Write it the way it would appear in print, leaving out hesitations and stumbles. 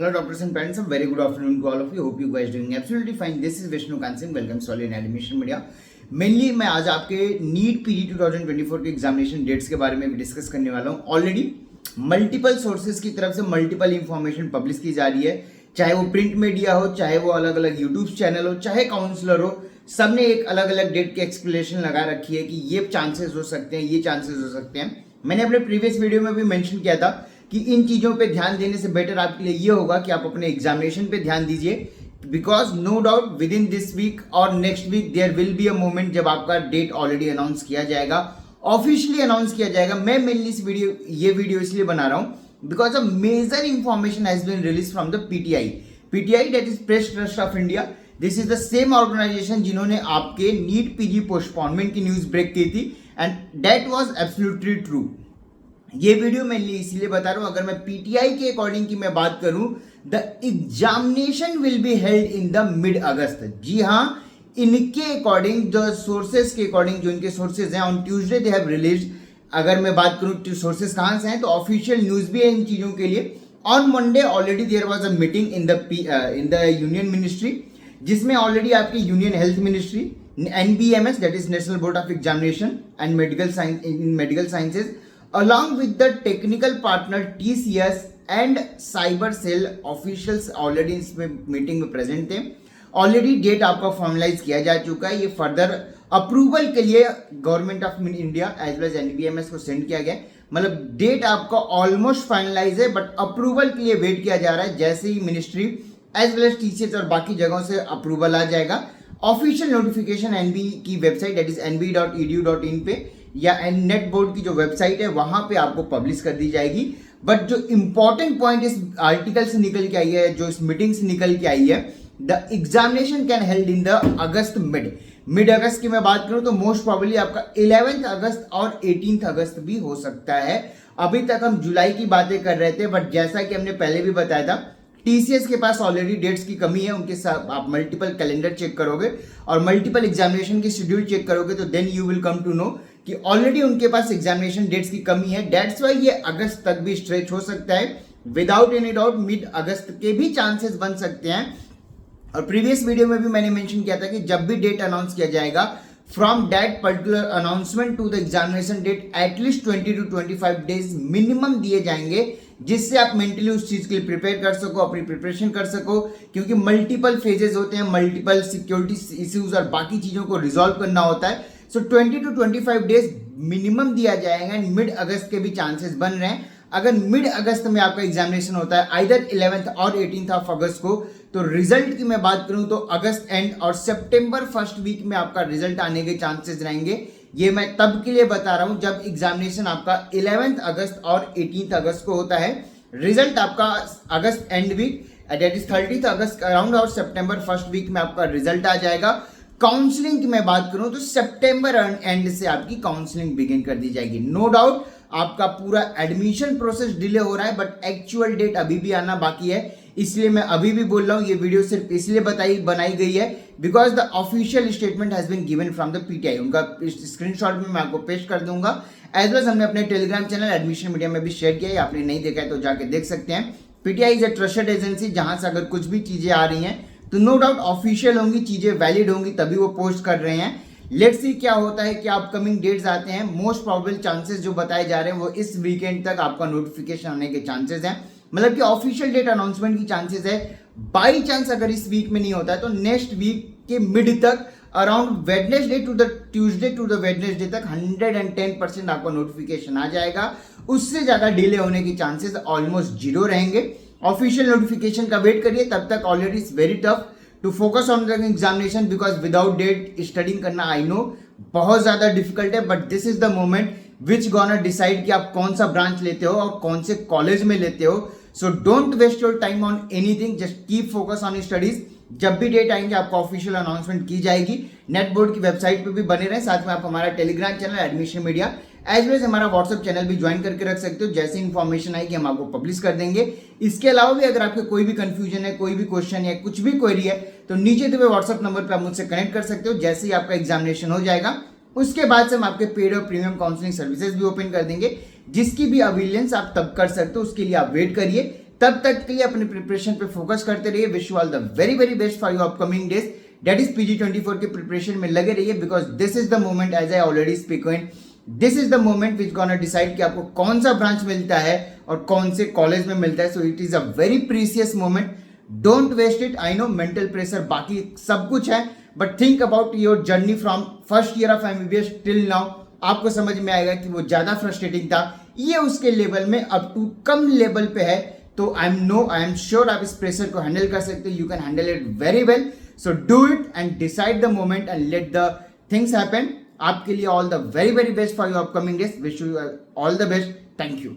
Hello, doctors and parents. A very good afternoon to all of you. Hope you guys doing absolutely fine. This is Vishnu Kansing. Welcome to Solid Admission Media. Mainly मैं आज आपके NEET PG 2024 के examination dates के बारे में भी discuss करने वाला हूँ. ऑलरेडी मल्टीपल सोर्सेज की तरफ से मल्टीपल इंफॉर्मेशन पब्लिश की जा रही है, चाहे वो प्रिंट मीडिया हो, चाहे वो अलग अलग यूट्यूब चैनल हो, चाहे काउंसलर हो. सबने एक अलग अलग डेट की एक्सप्लेनेशन लगा रखी है कि ये चांसेस हो सकते हैं, ये चांसेस हो सकते हैं. मैंने अपने प्रीवियस वीडियो में भी मेंशन किया था कि इन चीज़ों पे ध्यान देने से बेटर आपके लिए ये होगा कि आप अपने एग्जामिनेशन पे ध्यान दीजिए, because no doubt within this week और next week there will be a moment जब आपका डेट ऑलरेडी अनाउंस किया जाएगा, ऑफिशियली अनाउंस किया जाएगा. मैं मेनली ये वीडियो इसलिए बना रहा हूँ because a major information has been release from the PTI that is Press Trust of India. This is the same organisation जिन्होंने आपके नीट पीजी पोस्टपोनमेंट की न्यूज ब्रेक की थी, and that was absolutely true. ये video मैं इसीलिए बता रहा हूं, अगर मैं पीटीआई के अकॉर्डिंग की मैं बात करूं, the examination will be held in the mid August. जी हाँ, इनके अकॉर्डिंग, जो सोर्सेज के अकॉर्डिंग, जो इनके सोर्सेज हैं, on Tuesday they have release. अगर मैं बात करूं सोर्सेज कहां से हैं, तो ऑफिशियल न्यूज भी है इन चीजों के लिए. On Monday already there was a meeting in the union ministry, जिसमें ऑलरेडी आपकी union health ministry, NBMS that is National Board of Examination and Medical Sciences, along with the technical partner TCS and Cyber Cell officials already इस meeting में present थे. Already date आपका formalise किया जा चुका है. ये फर्दर अप्रूवल के लिए government of India as well as NBMS को सेंड किया गया. मतलब डेट आपका ऑलमोस्ट फाइनलाइज है, बट अप्रूवल के लिए वेट किया जा रहा है. जैसे ही ministry as well as TCS और बाकी जगहों से अप्रूवल आ जाएगा, ऑफिशियल नोटिफिकेशन एनबी की वेबसाइट दैट इज nb.edu.in पे या नेट बोर्ड की जो वेबसाइट है वहां पे आपको पब्लिश कर दी जाएगी. बट जो इंपॉर्टेंट पॉइंट इस आर्टिकल से निकल के आई है, जो इस मीटिंग से निकल के आई है, the examination can held in the August mid August की मैं बात करूं तो मोस्ट प्रोबेबली आपका 11 अगस्त और 18 अगस्त भी हो सकता है. अभी तक हम जुलाई की बातें कर रहे थे, बट जैसा कि हमने पहले भी बताया था, टीसीएस के पास ऑलरेडी डेट्स की कमी है. उनके साथ आप मल्टीपल कैलेंडर चेक करोगे और मल्टीपल एग्जामिनेशन की शेड्यूल चेक करोगे तो then you will come to know कि ऑलरेडी उनके पास एग्जामिनेशन डेट्स की कमी है. दैट्स वाई ये अगस्त तक भी स्ट्रेच हो सकता है. विदाउट एनी डाउट मिड अगस्त के भी चांसेस बन सकते हैं. और प्रीवियस वीडियो में भी मैंने मेंशन किया था कि जब भी डेट अनाउंस किया जाएगा, from that particular announcement to the examination date at least 20 to 25 days minimum दिए जाएंगे, जिससे आप मेंटली उस चीज के लिए प्रिपेयर कर सको, अपनी प्रिपरेशन कर सको. क्योंकि मल्टीपल फेजेस होते हैं, मल्टीपल सिक्योरिटी इश्यूज और बाकी चीजों को रिजॉल्व करना होता है. सो 20 to 25 डेज मिनिमम दिया जाएगा एंड मिड अगस्त के भी चांसेस बन रहे हैं. अगर मिड अगस्त में आपका एग्जामिनेशन होता है आइदर 11th और 18th ऑफ अगस्त को, तो रिजल्ट की मैं बात करूं तो अगस्त एंड और सितंबर फर्स्ट वीक में आपका रिजल्ट आने के चांसेस रहेंगे. ये मैं तब के लिए बता रहा हूं जब एग्जामिनेशन आपका 11th अगस्त और 18th अगस्त को होता है. रिजल्ट आपका August end week that is 30th August around और सितंबर फर्स्ट वीक में आपका रिजल्ट आ जाएगा. काउंसलिंग की मैं बात करूं तो सितंबर एंड से आपकी काउंसलिंग बिगिन कर दी जाएगी. नो डाउट आपका पूरा एडमिशन प्रोसेस डिले हो रहा है, बट एक्चुअल डेट अभी भी आना बाकी है. इसलिए मैं अभी भी बोल रहा हूं, ये वीडियो सिर्फ इसलिए बनाई गई है because the official statement has been given from the PTI. उनका स्क्रीनशॉट में मैं आपको पेश कर दूंगा. एज वेल हमने अपने टेलीग्राम चैनल एडमिशन मीडिया में भी शेयर किया है. आपने नहीं देखा है तो जाके देख सकते हैं. PTI is a trusted agency, जहां से अगर कुछ भी चीजें आ रही हैं तो नो डाउट ऑफिशियल होंगी, चीजें वैलिड होंगी, तभी वो पोस्ट कर रहे हैं. लेट्स सी क्या होता है, क्या अपकमिंग डेट्स आते हैं. मोस्ट प्रोबेबल चांसेस जो बताए जा रहे हैं वो इस वीकेंड तक आपका नोटिफिकेशन आने के चांसेस हैं. मतलब कि ऑफिशियल डेट अनाउंसमेंट की चांसेस है. बाई चांस अगर इस वीक में नहीं होता है तो नेक्स्ट वीक के मिड तक around Wednesday to the Tuesday to the Wednesday तक 110% आपका नोटिफिकेशन आ जाएगा. उससे ज्यादा डिले होने की चांसेस ऑलमोस्ट जीरो रहेंगे. ऑफिशियल नोटिफिकेशन का वेट करिए. तब तक already it's very tough to focus on the examination because without date studying करना आई नो बहुत ज्यादा डिफिकल्ट है. But this is the moment which gonna decide कि आप कौन सा ब्रांच लेते हो और कौन से कॉलेज में लेते हो. So don't waste your time on anything, just keep focus on studies. जब भी डेट आएंगे आपको ऑफिशियल अनाउंसमेंट की जाएगी. नेट बोर्ड की वेबसाइट पे भी बने रहें. साथ में आप हमारा Telegram channel Admission Media as well as हमारा व्हाट्सएप चैनल भी ज्वाइन करके रख सकते हो. जैसे इन्फॉर्मेशन आएगी हम आपको पब्लिश कर देंगे. इसके अलावा भी अगर आपके कोई भी कंफ्यूजन है, कोई भी क्वेश्चन है, कुछ भी क्वेरी है, तो नीचे दिए हुए व्हाट्सएप नंबर पर आप मुझसे कनेक्ट कर सकते हो. जैसे ही आपका एग्जामिनेशन हो जाएगा उसके बाद से हम आपके पेड और प्रीमियम काउंसलिंग सर्विसेज भी ओपन कर देंगे, जिसकी भी अवेलेंस आप तब कर सकते हो. उसके लिए आप वेट करिए. तब तक के लिए अपने प्रिपरेशन पे फोकस करते रहिए. Wish you all the very very best for your upcoming days. Date is PG24 के प्रिपरेशन में लगे रहिए, because this is the moment, as I already speaking, this is the moment which gonna decide कि आपको कौन सा branch मिलता है और कौन से कॉलेज में मिलता है. So it is a very precious moment. Don't waste it. I know mental pressure बाकी सब कुछ है, but think about your journey from first year of MBBS till now. आपको समझ में आएगा कि वो ज्यादा फ्रस्ट्रेटिंग था, ये उसके लेवल में अप टू कम लेवल पे है. तो आई एम श्योर आप इस प्रेशर को हैंडल कर सकते हो. You can handle it very well. So do it and decide the moment and let the things happen. आपके लिए all the very very best for your upcoming days. Wish you all the best. Thank you.